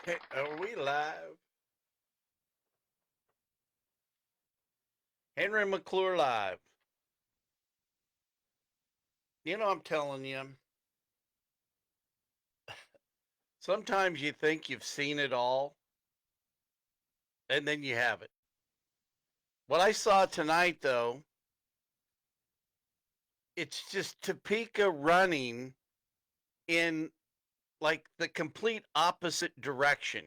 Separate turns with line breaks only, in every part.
Hey, are we live? Henry McClure live. I'm telling you, sometimes you think you've seen it all, and then you haven't. What I saw tonight, though, it's just Topeka running in like the complete opposite direction.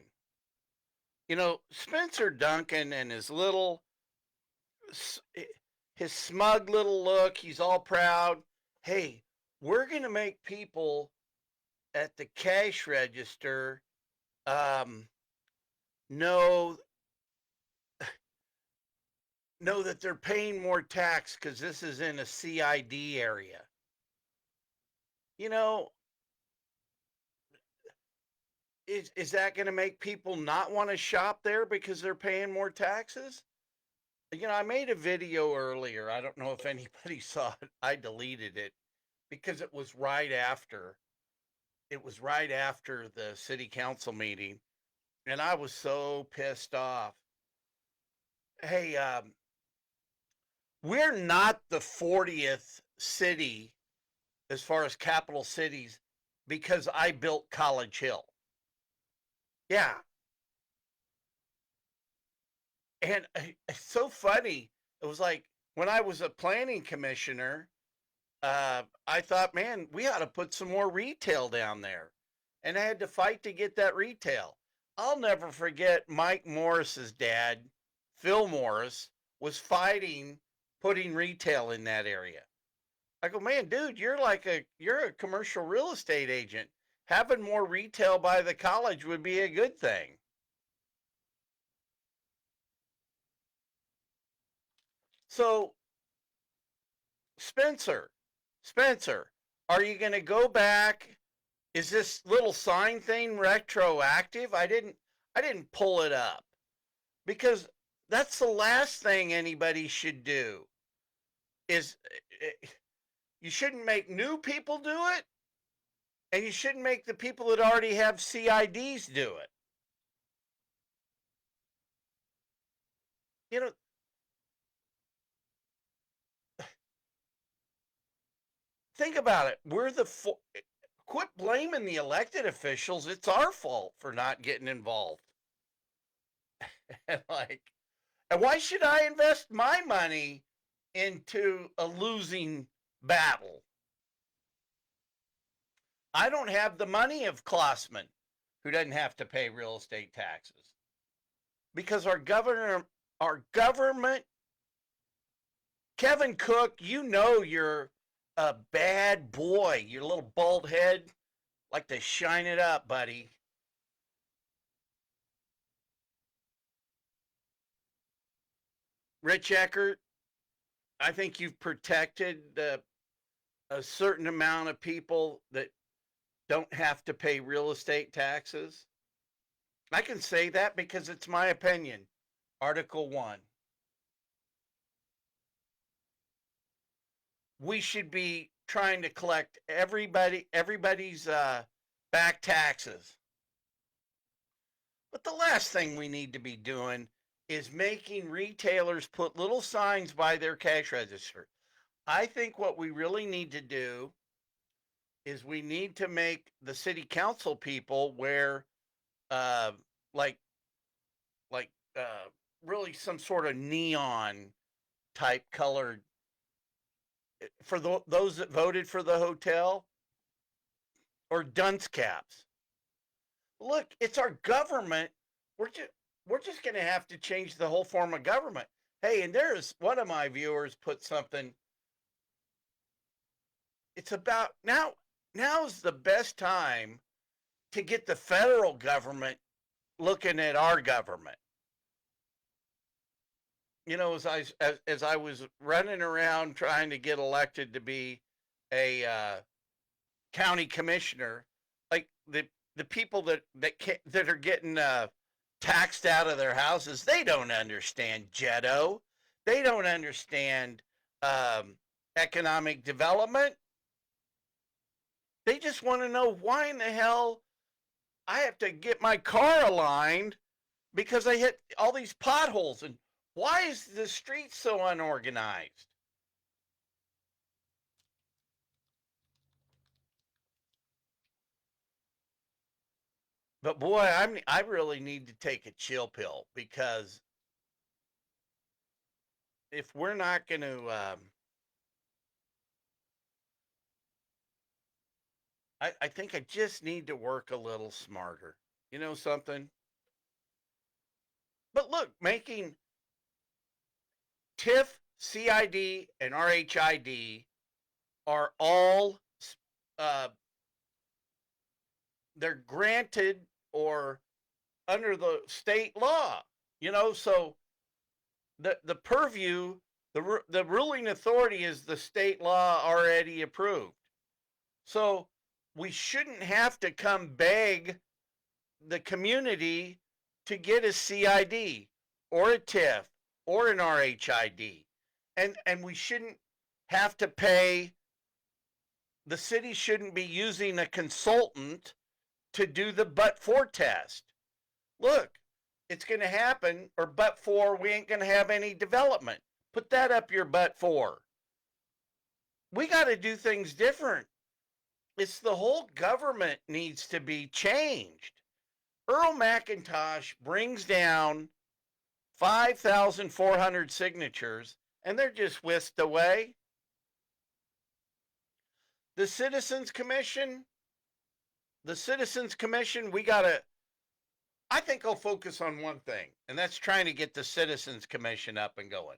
Spencer Duncan and his smug little look, he's all proud. Hey, we're going to make people at the cash register um, know know that they're paying more tax because this is in a CID area. You know, is that going to make people not want to shop there because they're paying more taxes? I made a video earlier. I don't know if anybody saw it. I deleted it because it was right after the city council meeting, and I was so pissed off. Hey, we're not the 40th city as far as capital cities because I built College Hill. Yeah. And it's so funny. It was like when I was a planning commissioner, I thought, man, we ought to put some more retail down there. And I had to fight to get that retail. I'll never forget Mike Morris's dad, Phil Morris, was fighting putting retail in that area. I go, man, dude, you're a commercial real estate agent. Having more retail by the college would be a good thing. So, Spencer, Spencer, are you going to go back? Is this little sign thing retroactive? I didn't pull it up because that's the last thing anybody should do. Is you shouldn't make new people do it, and you shouldn't make the people that already have CIDs do it. You know, think about it. Quit blaming the elected officials. It's our fault for not getting involved. and like, and why should I invest my money into a losing battle? I don't have the money of Klossman, who doesn't have to pay real estate taxes, because our government, Kevin Cook, you're a bad boy. Your little bald head, like to shine it up, buddy. Rich Eckert, I think you've protected a certain amount of people that don't have to pay real estate taxes. I can say that because it's my opinion. Article 1. We should be trying to collect everybody's back taxes. But the last thing we need to be doing is making retailers put little signs by their cash register. I think what we really need to do is we need to make the city council people wear uh, like like really some sort of neon type colored for those that voted for the hotel, or dunce caps. Look, it's our government. We're just going to have to change the whole form of government. Hey, and there's one of my viewers put something. It's about now. Now's the best time to get the federal government looking at our government. As I was running around trying to get elected to be a county commissioner, like the people that are getting taxed out of their houses, they don't understand Jetto. They don't understand economic development. They just want to know why in the hell I have to get my car aligned because I hit all these potholes. And why is the street so unorganized? But boy, I really need to take a chill pill, because if we're not going to, I think I just need to work a little smarter. You know something? But look, making TIF, CID, and RHID are all, uh, they're granted or under the state law. So the purview, the ruling authority is the state law already approved. So we shouldn't have to come beg the community to get a CID or a TIF or an RHID. And we shouldn't have to pay, the city shouldn't be using a consultant to do the but for test. Look, it's going to happen, or but for we ain't going to have any development. Put that up your but for. We got to do things different. It's the whole government needs to be changed. Earl McIntosh brings down 5,400 signatures, and they're just whisked away. The Citizens Commission, we got to, I think I'll focus on one thing, and that's trying to get the Citizens Commission up and going.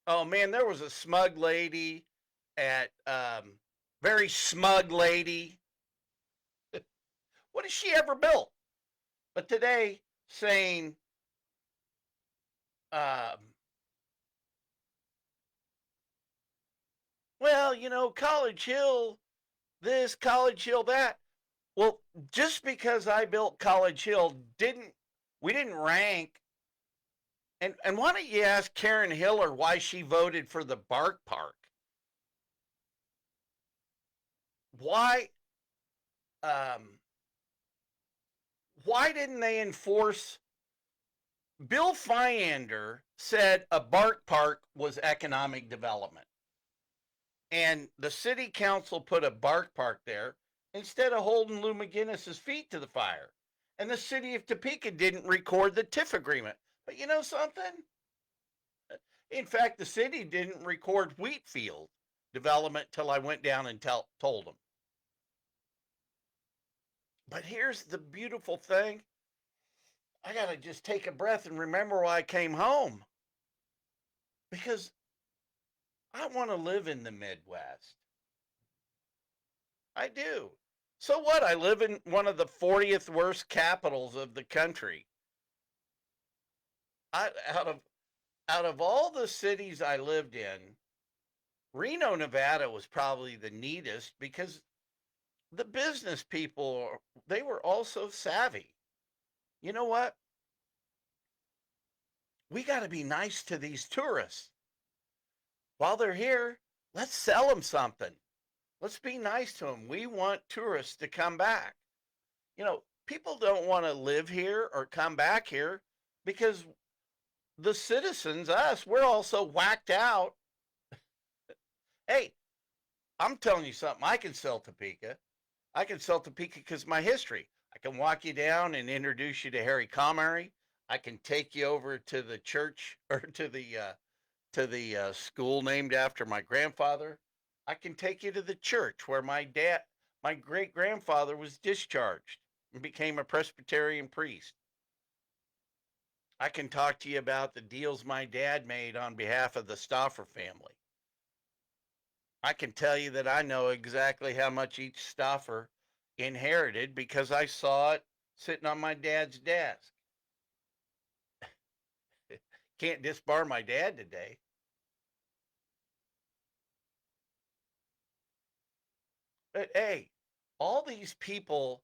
Oh man, there was a smug lady at, very smug lady. What has she ever built? But today, saying, um, well, College Hill, this, College Hill, that. Well, just because I built College Hill we didn't rank. And why don't you ask Karen Hiller why she voted for the Bark Park? Why, um, why didn't they enforce? Bill Fyander said a Bark Park was economic development. And the city council put a Bark Park there instead of holding Lou McGinnis's feet to the fire. And the city of Topeka didn't record the TIF agreement. But you know something? In fact, the city didn't record Wheatfield development till I went down and told them. But here's the beautiful thing. I got to just take a breath and remember why I came home. Because I want to live in the Midwest. I do. So what? I live in one of the 40th worst capitals of the country. Out of all the cities I lived in, Reno, Nevada was probably the neatest, because the business people, they were also savvy. You know what? We got to be nice to these tourists. While they're here, let's sell them something. Let's be nice to them. We want tourists to come back. People don't want to live here or come back here because the citizens, us, we're all so whacked out. Hey, I'm telling you something. I can sell Topeka. I can sell Topeka because my history. I can walk you down and introduce you to Harry Comary. I can take you over to the church, or to the school named after my grandfather. I can take you to the church where my great grandfather was discharged and became a Presbyterian priest. I can talk to you about the deals my dad made on behalf of the Stauffer family. I can tell you that I know exactly how much each Stauffer inherited because I saw it sitting on my dad's desk. Can't disbar my dad today. But hey, all these people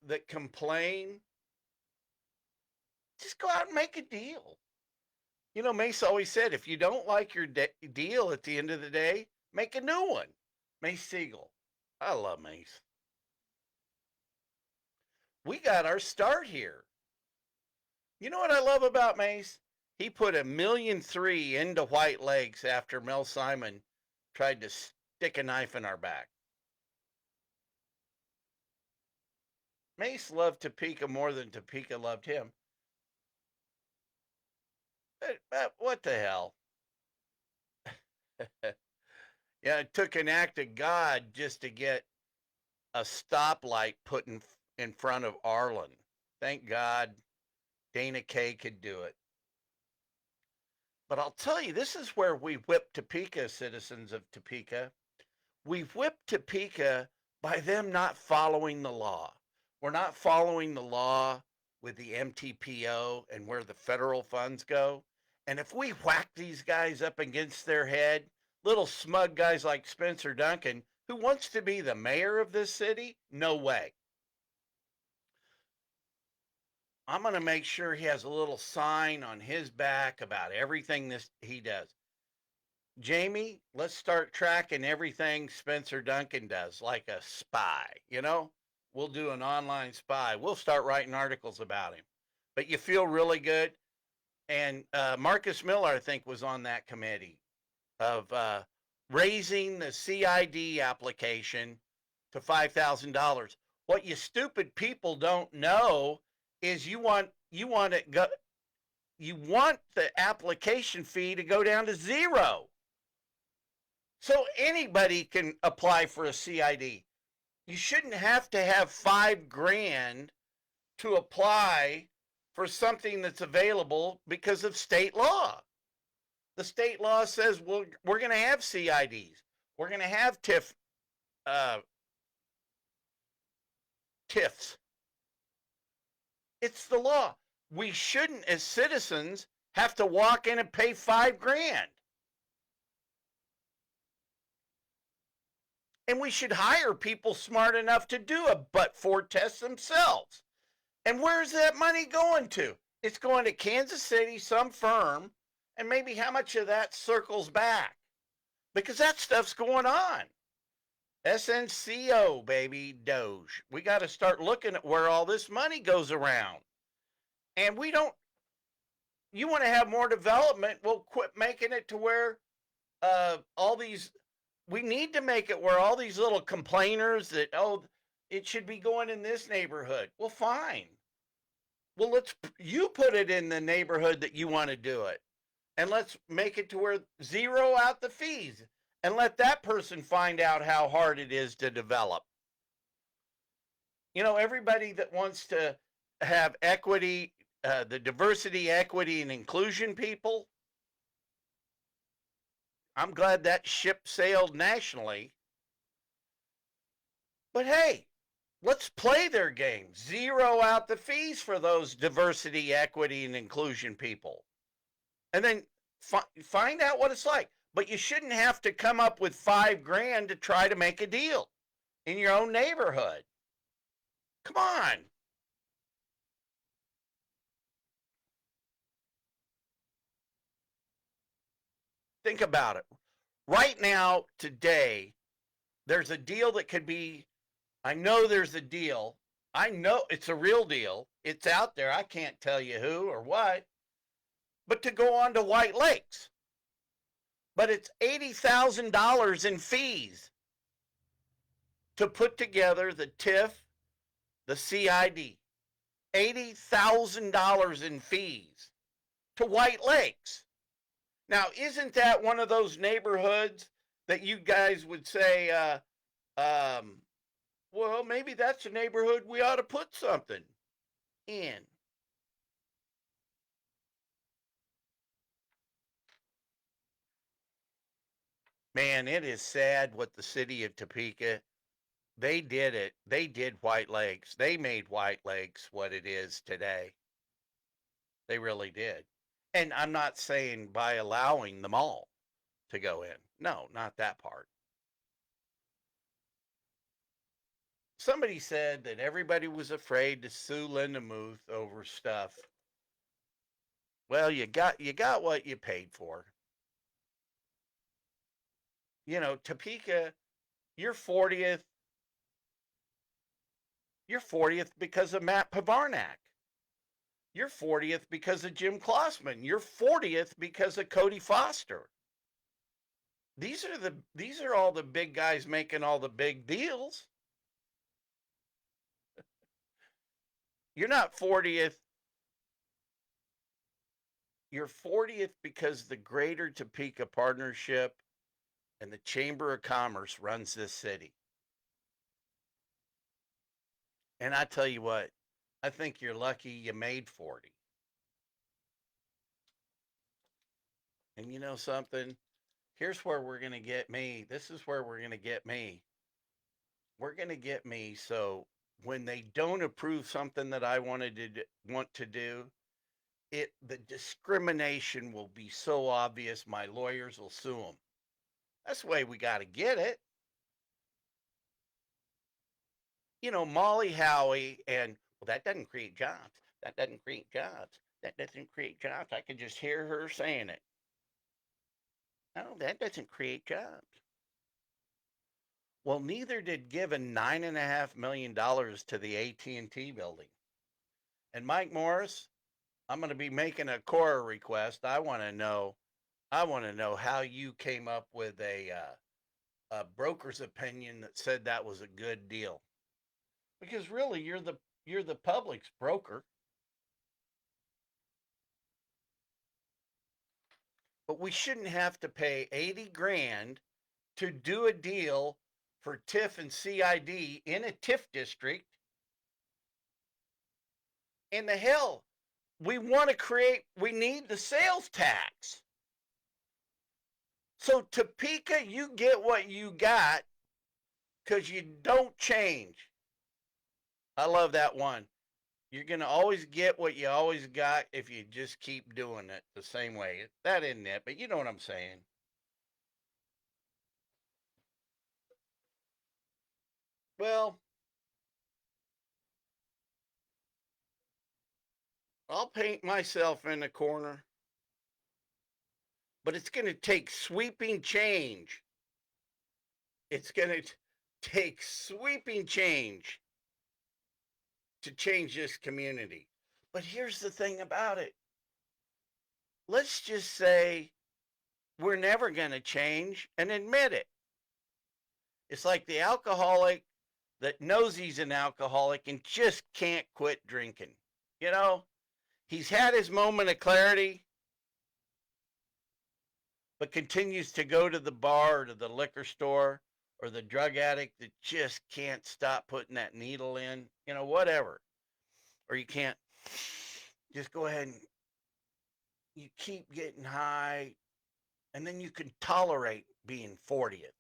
that complain, just go out and make a deal. Mace always said, if you don't like your deal at the end of the day, make a new one. Mace Siegel. I love Mace. We got our start here. You know what I love about Mace? He put $1,300,000 into White Lakes after Mel Simon tried to stick a knife in our back. Mace loved Topeka more than Topeka loved him. But what the hell? Yeah, it took an act of God just to get a stoplight put in front of Arlen. Thank God Dana Kaye could do it. But I'll tell you, this is where we whip Topeka, citizens of Topeka. We whip Topeka by them not following the law. We're not following the law with the MTPO and where the federal funds go. And if we whack these guys up against their head, little smug guys like Spencer Duncan, who wants to be the mayor of this city, no way. I'm going to make sure he has a little sign on his back about everything he does. Jamie, let's start tracking everything Spencer Duncan does, like a spy, you know? We'll do an online spy. We'll start writing articles about him. But you feel really good. And Marcus Miller, I think, was on that committee of raising the CID application to $5,000. What you stupid people don't know is you want the application fee to go down to zero. So anybody can apply for a CID. You shouldn't have to have $5,000 to apply for something that's available because of state law. The state law says, well, we're going to have CIDs. We're going to have TIFs. It's the law. We shouldn't, as citizens, have to walk in and pay $5,000. And we should hire people smart enough to do a but-for test themselves. And where's that money going to? It's going to Kansas City, some firm, and maybe how much of that circles back? Because that stuff's going on. SNCO, baby, Doge. We got to start looking at where all this money goes around. And we don't, you want to have more development, well, quit making it to where all these, we need to make it where all these little complainers that, oh, it should be going in this neighborhood. Well, fine. Well, you put it in the neighborhood that you want to do it. And let's make it to where zero out the fees and let that person find out how hard it is to develop. You know, everybody that wants to have equity, the diversity, equity, and inclusion people, I'm glad that ship sailed nationally. But hey, let's play their game. Zero out the fees for those diversity, equity, and inclusion people. And then find out what it's like. But you shouldn't have to come up with $5,000 to try to make a deal in your own neighborhood. Come on. Think about it. Right now, today, there's a deal that could be, I know there's a deal. I know it's a real deal. It's out there. I can't tell you who or what. But to go on to White Lakes. But it's $80,000 in fees to put together the TIF, the CID. $80,000 in fees to White Lakes. Now, isn't that one of those neighborhoods that you guys would say, well, maybe that's a neighborhood we ought to put something in? Man, it is sad what the city of Topeka, they did it. They did White Lakes. They made White Lakes what it is today. They really did. And I'm not saying by allowing them all to go in. No, not that part. Somebody said that everybody was afraid to sue Linda Muth over stuff. Well, you got what you paid for. You know, Topeka, you're 40th You're 40th because of Matt Pavarnak. You're 40th because of Jim Klossman. You're 40th because of Cody Foster. These are all the big guys making all the big deals. You're not 40th. You're 40th because the Greater Topeka Partnership and the Chamber of Commerce runs this city. And I tell you what, I think you're lucky you made 40. And you know something? Here's where we're going to get me. This is where we're going to get me. We're going to get me so when they don't approve something that I want to do, the discrimination will be so obvious my lawyers will sue them. That's the way we got to get it. You know, Molly Howie and, well, that doesn't create jobs. That doesn't create jobs. That doesn't create jobs. I could just hear her saying it. No, that doesn't create jobs. Well, neither did giving $9.5 million to the AT&T building. And Mike Morris, I'm going to be making a Cora request. I want to know. I want to know how you came up with a broker's opinion that said that was a good deal. Because really, you're the public's broker. But we shouldn't have to pay 80 grand to do a deal for TIF and CID in a TIF district. And the hell, we need the sales tax. So Topeka, you get what you got because you don't change. I love that one. You're going to always get what you always got if you just keep doing it the same way. That isn't it, but you know what I'm saying. Well, I'll paint myself in the corner, but it's going to take sweeping change. It's going to take sweeping change to change this community. But here's the thing about it. Let's just say we're never going to change and admit it. It's like the alcoholic that knows he's an alcoholic and just can't quit drinking. You know, he's had his moment of clarity, but continues to go to the bar or to the liquor store, or the drug addict that just can't stop putting that needle in, you know, whatever. Or you can't just go ahead and you keep getting high, and then you can tolerate being 40th.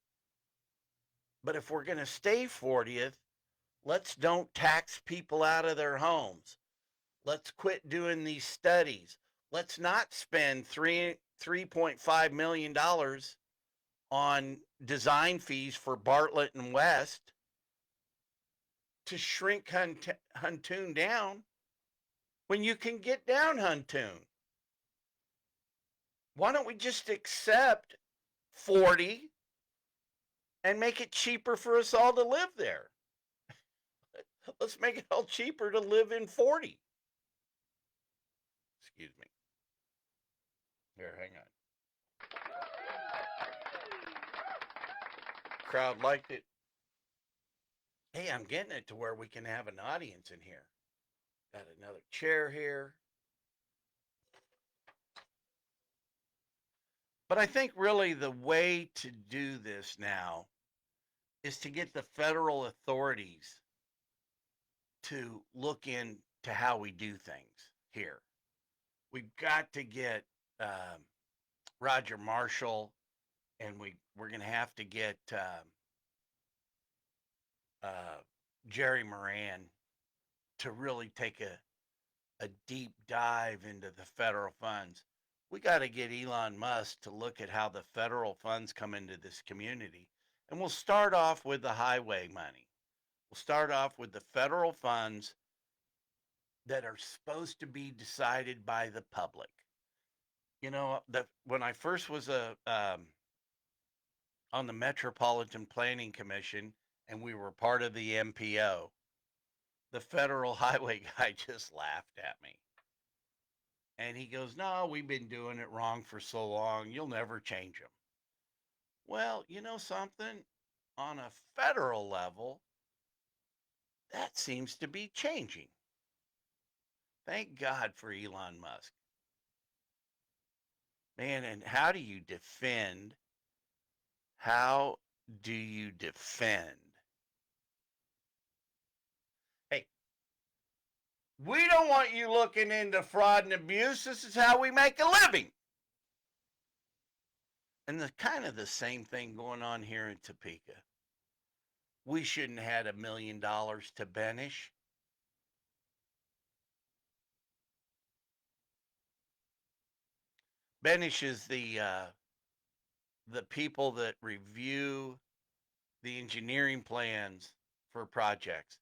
But if we're going to stay 40th, let's don't tax people out of their homes. Let's quit doing these studies. Let's not spend $3.5 million on design fees for Bartlett and West to shrink Huntoon down when you can get down Huntoon. Why don't we just accept 40 and make it cheaper for us all to live there? Let's make it all cheaper to live in 40. Excuse me. Here, hang on. Crowd liked it. Hey, I'm getting it to where we can have an audience in here. Got another chair here. But I think really the way to do this now is to get the federal authorities to look into how we do things here. We've got to get Roger Marshall, and we're going to have to get Jerry Moran to really take a deep dive into the federal funds. We got to get Elon Musk to look at how the federal funds come into this community. And we'll start off with the highway money. We'll start off with the federal funds that are supposed to be decided by the public. You know, when I first was on the Metropolitan Planning Commission and we were part of the MPO, the federal highway guy just laughed at me. And he goes, "No, we've been doing it wrong for so long. You'll never change them." Well, you know something? On a federal level, that seems to be changing. Thank God for Elon Musk. Man, and how do you defend? How do you defend? Hey, we don't want you looking into fraud and abuse. This is how we make a living. And the kind of the same thing going on here in Topeka. We shouldn't have had $1 million to Benish. Benish is the people that review the engineering plans for projects.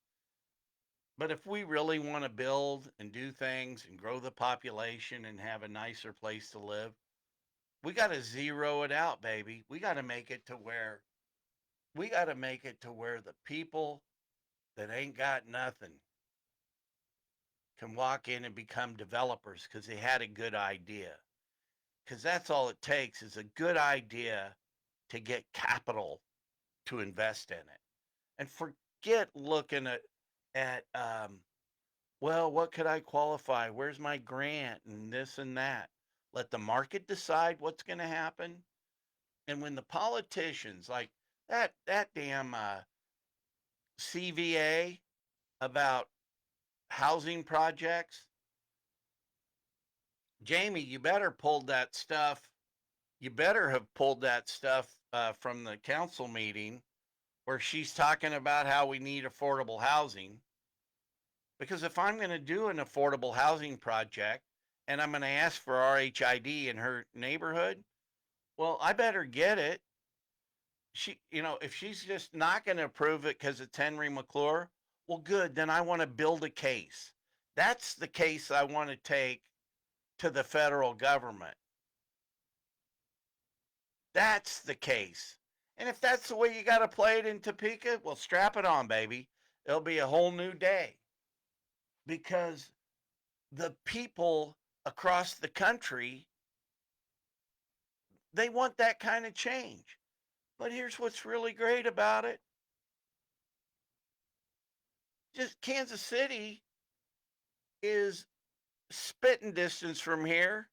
But if we really want to build and do things and grow the population and have a nicer place to live, we got to zero it out, baby. We got to make it to where the people that ain't got nothing can walk in and become developers because they had a good idea. Because that's all it takes is a good idea to get capital to invest in it. And forget looking at well, what could I qualify? Where's my grant and this and that? Let the market decide what's going to happen. And when the politicians like that damn CVA about housing projects, Jamie, you better pulled that stuff. You better have pulled that stuff from the council meeting where she's talking about how we need affordable housing. Because if I'm going to do an affordable housing project and I'm going to ask for RHID in her neighborhood, well, I better get it. If she's just not going to approve it because it's Henry McClure, well, good. Then I want to build a case. That's the case I want to take to the federal government. That's the case. And if that's the way you got to play it in Topeka, well, strap it on, baby. It'll be a whole new day. Because the people across the country, they want that kind of change. But here's what's really great about it. Just Kansas City is spitting distance from here.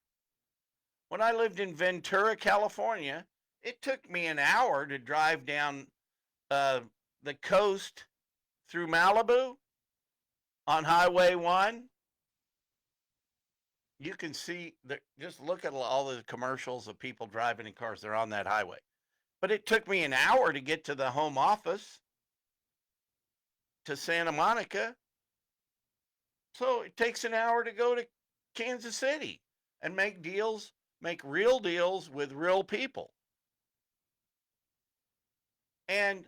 When I lived in Ventura, California, it took me an hour to drive down uh, the coast through Malibu on Highway 1. You can see, just look at all the commercials of people driving in cars. They're on that highway. But it took me an hour to get to the home office to Santa Monica. So it takes an hour to go to Kansas City and make real deals with real people. And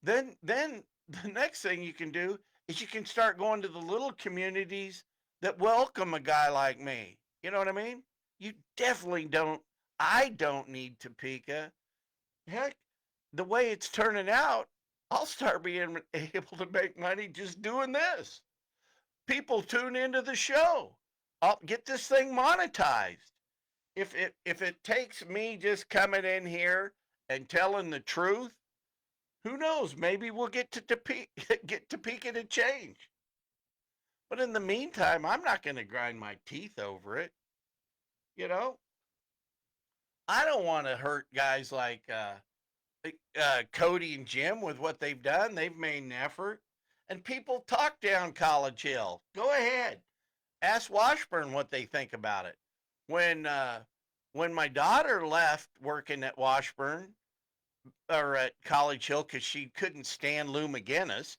then the next thing you can do is you can start going to the little communities that welcome a guy like me. You know what I mean? You definitely don't. I don't need Topeka. Heck, the way it's turning out, I'll start being able to make money just doing this. People tune into the show. I'll get this thing monetized. If it takes me just coming in here and telling the truth, who knows? Maybe we'll get to Topeka to change. But in the meantime, I'm not going to grind my teeth over it. You know, I don't want to hurt guys like Cody and Jim with what they've done. They've made an effort. And people talk down College Hill. Go ahead. Ask Washburn what they think about it. When my daughter left working at Washburn or at College Hill because she couldn't stand Lou McGinnis.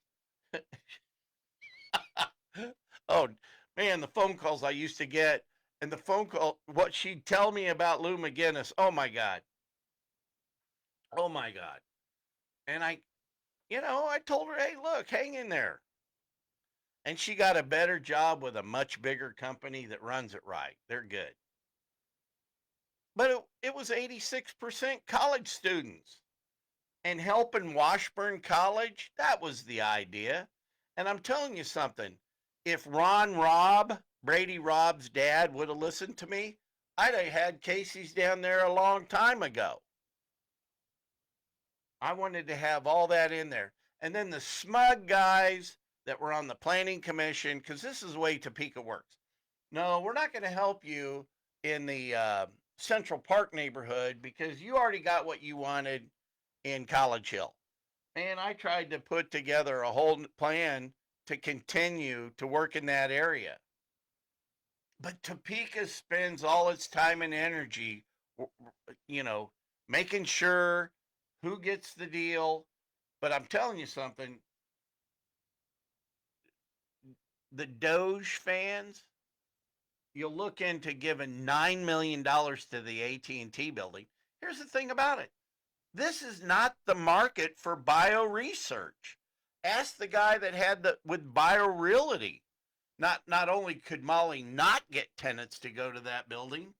Oh man, the phone calls I used to get and what she'd tell me about Lou McGinnis. Oh my God. Oh my God. And I told her, hey, look, hang in there. And she got a better job with a much bigger company that runs it right. They're good. But it was 86% college students. And helping Washburn College, that was the idea. And I'm telling you something. If Brady Rob's dad, would have listened to me, I'd have had Casey's down there a long time ago. I wanted to have all that in there. And then the smug guys that were on the planning commission, because this is the way Topeka works. No, we're not going to help you in the Central Park neighborhood because you already got what you wanted in College Hill. And I tried to put together a whole plan to continue to work in that area. But Topeka spends all its time and energy, you know, making sure who gets the deal. But I'm telling you something, the Doge fans, you'll look into giving $9 million to the AT&T building. Here's the thing about it. This is not the market for bioresearch. Ask the guy that had the with BioRealty. Not only could Molly not get tenants to go to that building,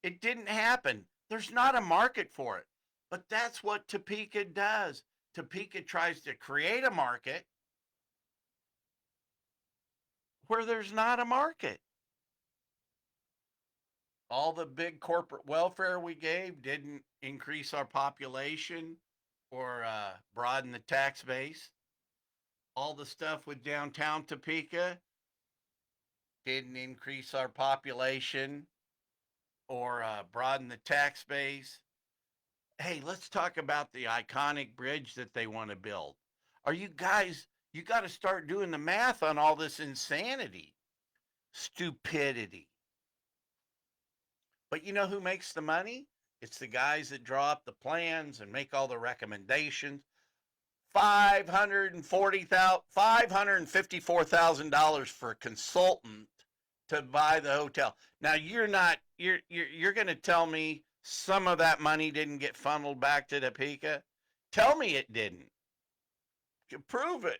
it didn't happen. There's not a market for it. But that's what Topeka does. Topeka tries to create a market where there's not a market. All the big corporate welfare we gave didn't increase our population or broaden the tax base. All the stuff with downtown Topeka didn't increase our population or broaden the tax base. Hey, let's talk about the iconic bridge that they want to build. Are you guys, you got to start doing the math on all this insanity, stupidity. But you know who makes the money? It's the guys that draw up the plans and make all the recommendations. $554,000 for a consultant to buy the hotel. Now you're going to tell me some of that money didn't get funneled back to Topeka? Tell me it didn't. Prove it.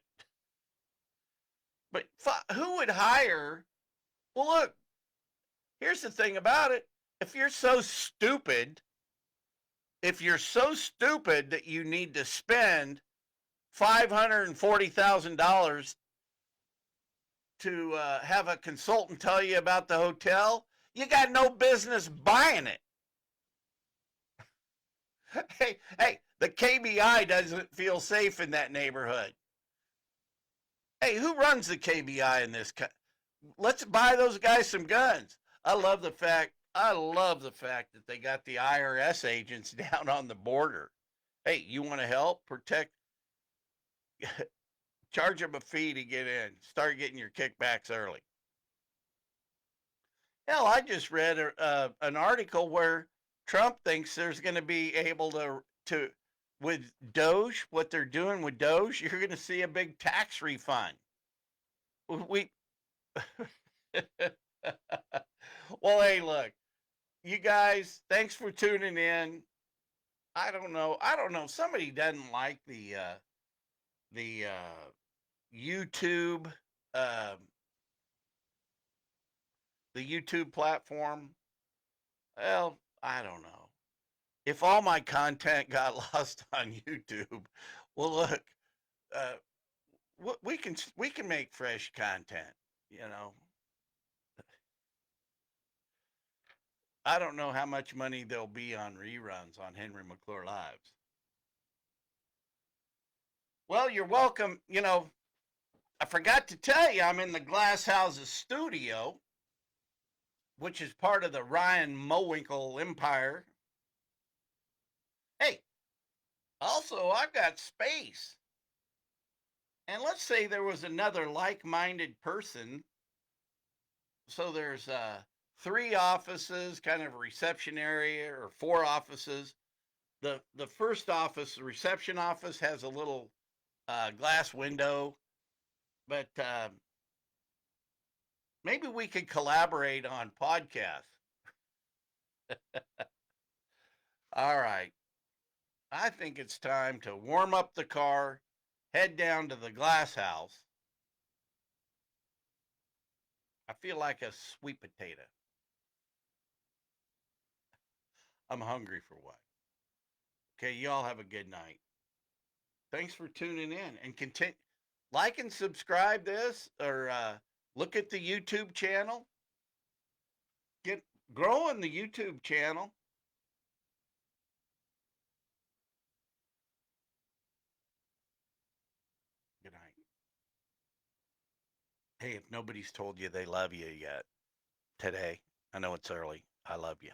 But who would hire? Well, look, here's the thing about it. If you're so stupid, that you need to spend $540,000 to have a consultant tell you about the hotel, you got no business buying it. Hey, the KBI doesn't feel safe in that neighborhood. Hey, who runs the KBI in this? Let's buy those guys some guns. I love the fact that they got the IRS agents down on the border. Hey, you want to help protect? Charge them a fee to get in. Start getting your kickbacks early. Hell, I just read an article where Trump thinks there's going to be able to with Doge, what they're doing with Doge, you're going to see a big tax refund. We well, hey, look, you guys, thanks for tuning in. I don't know. Somebody doesn't like the YouTube uh, the YouTube platform. Well, I don't know. If all my content got lost on YouTube, well, look, uh, we can make fresh content. You know, I don't know how much money there'll be on reruns on Henry McClure Lives. Well, you're welcome. I forgot to tell you, I'm in the Glass Houses studio, which is part of the Ryan Mowinkle empire. Hey, also, I've got space. And let's say there was another like minded person. So there's three offices, kind of a reception area, or four offices. The first office, the reception office, has a little glass window, but maybe we could collaborate on podcasts. All right. I think it's time to warm up the car, head down to the glass house. I feel like a sweet potato. I'm hungry for one. Okay, y'all have a good night. Thanks for tuning in and continue. like and subscribe this, or look at the YouTube channel. Get growing the YouTube channel. Good night. Hey, if nobody's told you they love you yet today, I know it's early. I love you.